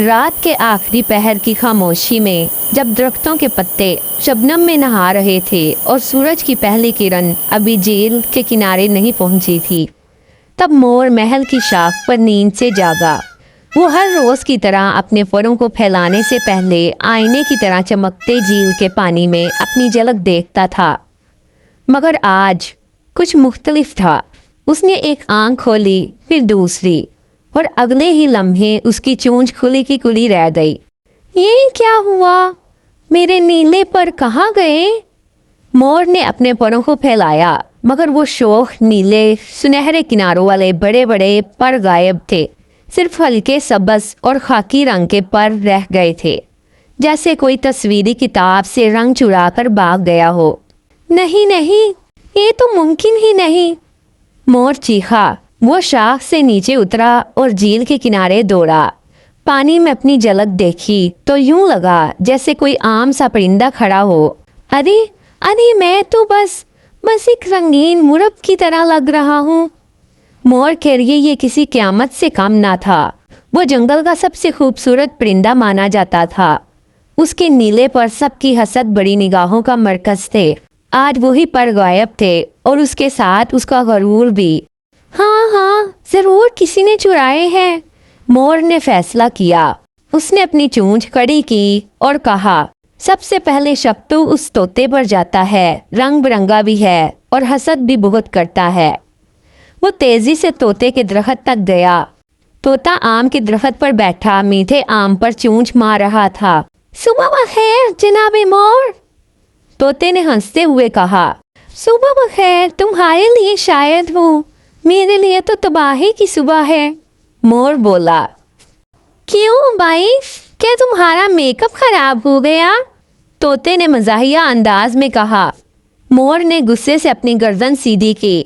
رات کے آخری پہر کی خاموشی میں جب درختوں کے پتے شبنم میں نہا رہے تھے اور سورج کی پہلی کرن ابھی جھیل کے کنارے نہیں پہنچی تھی، تب مور محل کی شاخ پر نیند سے جاگا۔ وہ ہر روز کی طرح اپنے پروں کو پھیلانے سے پہلے آئینے کی طرح چمکتے جھیل کے پانی میں اپنی جھلک دیکھتا تھا، مگر آج کچھ مختلف تھا۔ اس نے ایک آنکھ کھولی، پھر دوسری، اور اگلے ہی لمحے اس کی چونچ کھلی کی کھلی رہ گئی۔ یہ کیا ہوا؟ میرے نیلے پر کہاں گئے؟ مور نے اپنے پروں کو پھیلایا، مگر وہ شوخ نیلے سنہرے کناروں والے بڑے بڑے پر غائب تھے۔ صرف ہلکے سبز اور خاکی رنگ کے پر رہ گئے تھے، جیسے کوئی تصویری کتاب سے رنگ چرا کر بھاگ گیا ہو۔ نہیں نہیں، یہ تو ممکن ہی نہیں، مور چیخا۔ وہ شاخ سے نیچے اترا اور جھیل کے کنارے دوڑا۔ پانی میں اپنی جھلک دیکھی تو یوں لگا جیسے کوئی عام سا پرندہ کھڑا ہو۔ ارے میں تو بس ایک رنگین مرغ کی طرح لگ رہا ہوں۔ مور کے لیے یہ کسی قیامت سے کم نہ تھا۔ وہ جنگل کا سب سے خوبصورت پرندہ مانا جاتا تھا۔ اس کے نیلے پر سب کی حسد بڑی نگاہوں کا مرکز تھے۔ آج وہی پر غائب تھے اور اس کے ساتھ اس کا غرور بھی۔ ہاں، ضرور کسی نے چرائے ہیں، مور نے فیصلہ کیا۔ اس نے اپنی چونچ کڑی کی اور کہا، سب سے پہلے شک تو اس طوطے پر جاتا ہے، رنگ برنگا بھی ہے اور حسد بھی بہت کرتا ہے۔ وہ تیزی سے طوطے کے درخت تک گیا۔ طوطا آم کے درخت پر بیٹھا میٹھے آم پر چونچ مار رہا تھا۔ صبح بخیر جناب مور، طوطے نے ہنستے ہوئے کہا۔ صبح بخیر تمہارے لیے شاید ہو، میرے لیے تو تباہی کی صبح ہے، مور بولا۔ کیوں بھائی، کیا تمہارا میک اپ خراب ہو گیا؟ طوطے نے مزاحیہ انداز میں کہا۔ مور نے غصے سے اپنی گردن سیدھی کی۔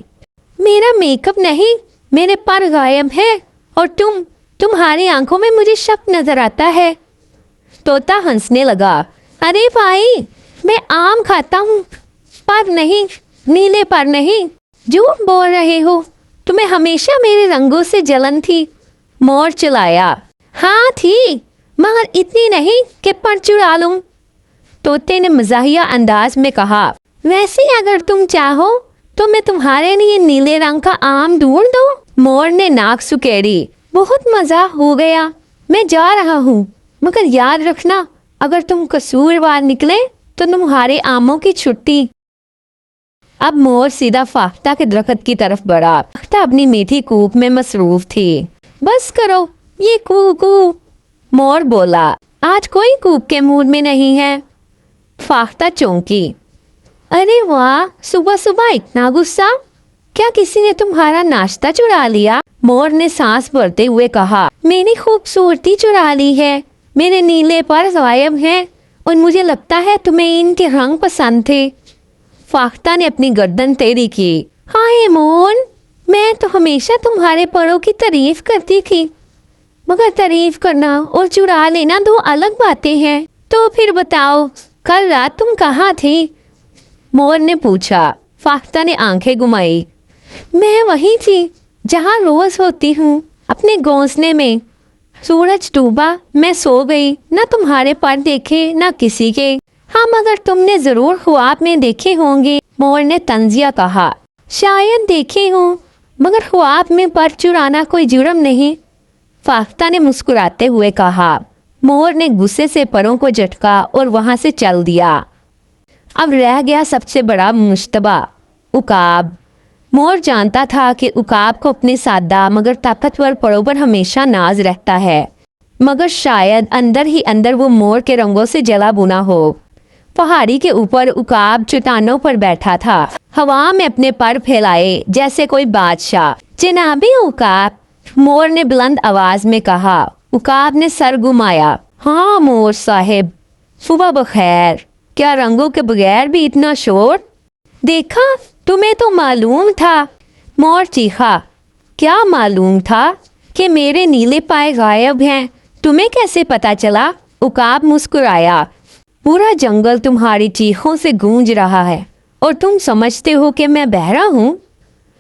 میرا میک اپ نہیں، میرے پر غائب ہے، اور تمہاری آنکھوں میں مجھے شک نظر آتا ہے۔ طوطا ہنسنے لگا۔ ارے بھائی، میں آم کھاتا ہوں، پر نہیں، نیلے پر نہیں، جھوٹ بول رہے ہو، تمہیں ہمیشہ میرے رنگوں سے جلن تھی، مور چلایا۔ ہاں تھی، مگر اتنی نہیں کہ پر چرا لوں، طوطے نے مزاحیہ انداز میں کہا۔ ویسے اگر تم چاہو تو میں تمہارے لیے نیلے رنگ کا آم ڈھونڈ دوں، مور نے ناک سکیڑی۔ بہت مزہ ہو گیا، میں جا رہا ہوں، مگر یاد رکھنا اگر تم قصوروار نکلے تو تمہارے آموں کی چھٹی۔ اب مور سیدھا فاختہ کے درخت کی طرف بڑھا۔ فاختہ اپنی میٹھی کوک میں مصروف تھی۔ بس کرو یہ کوکو، مور بولا۔ آج کوئی کوک کے موڈ میں نہیں ہے، فاختہ چونکی۔ ارے واہ، صبح صبح اتنا غصہ، کیا کسی نے تمہارا ناشتہ چرا لیا؟ مور نے سانس بھرتے ہوئے کہا۔ میری خوبصورتی چرا لی ہے، میرے نیلے پر غائب ہیں، اور مجھے لگتا ہے تمہیں ان کے رنگ پسند تھے، فاختہ نے اپنی گردن تیڑھی کی۔ ہائے مور، میں تو ہمیشہ تمہارے پروں کی تعریف کرتی تھی، مگر تعریف کرنا اور چرا لینا دو الگ باتیں ہیں۔ تو پھر بتاؤ، کل رات تم کہاں تھی؟ مور نے پوچھا۔ فاختہ نے آنکھیں گھمائی۔ میں وہیں تھی جہاں روز ہوتی ہوں، اپنے گھونسلے میں۔ سورج ڈوبا، میں سو گئی، نہ تمہارے پر دیکھے نہ کسی کے۔ ہاں مگر تم نے ضرور خواب میں دیکھے ہوں گے، مور نے طنزیہ کہا۔ شاید دیکھے ہوں، مگر خواب میں پر چرانا کوئی جرم نہیں، فاختہ نے مسکراتے ہوئے کہا۔ مور نے غصے سے پروں کو جھٹکا اور وہاں سے چل دیا۔ اب رہ گیا سب سے بڑا مشتبہ، عقاب۔ مور جانتا تھا کہ عقاب کو اپنے سادہ مگر طاقتور پروں پر ہمیشہ ناز رہتا ہے، مگر شاید اندر ہی اندر وہ مور کے رنگوں سے جلا بنا ہو۔ پہاڑی کے اوپر عقاب چٹانوں پر بیٹھا تھا، ہوا میں اپنے پر پھیلائے جیسے کوئی بادشاہ۔ جناب عقاب، مور نے بلند آواز میں کہا۔ عقاب نے سر گھمایا۔ ہاں مور صاحب، صبح بخیر۔ کیا رنگوں کے بغیر بھی اتنا شور؟ دیکھا، تمہیں تو معلوم تھا، مور چیخا۔ کیا معلوم تھا؟ کہ میرے نیلے پائے غائب ہیں۔ تمہیں کیسے پتا چلا؟ عقاب مسکرایا۔ پورا جنگل تمہاری چیخوں سے گونج رہا ہے اور تم سمجھتے ہو کہ میں بہرا ہوں؟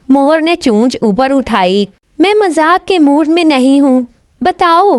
مور نے چونچ اوپر اٹھائی۔ میں مذاق کے موڈ میں نہیں ہوں، بتاؤ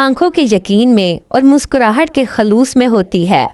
آنکھوں کے یقین میں اور مسکراہٹ کے خلوص میں ہوتی ہے۔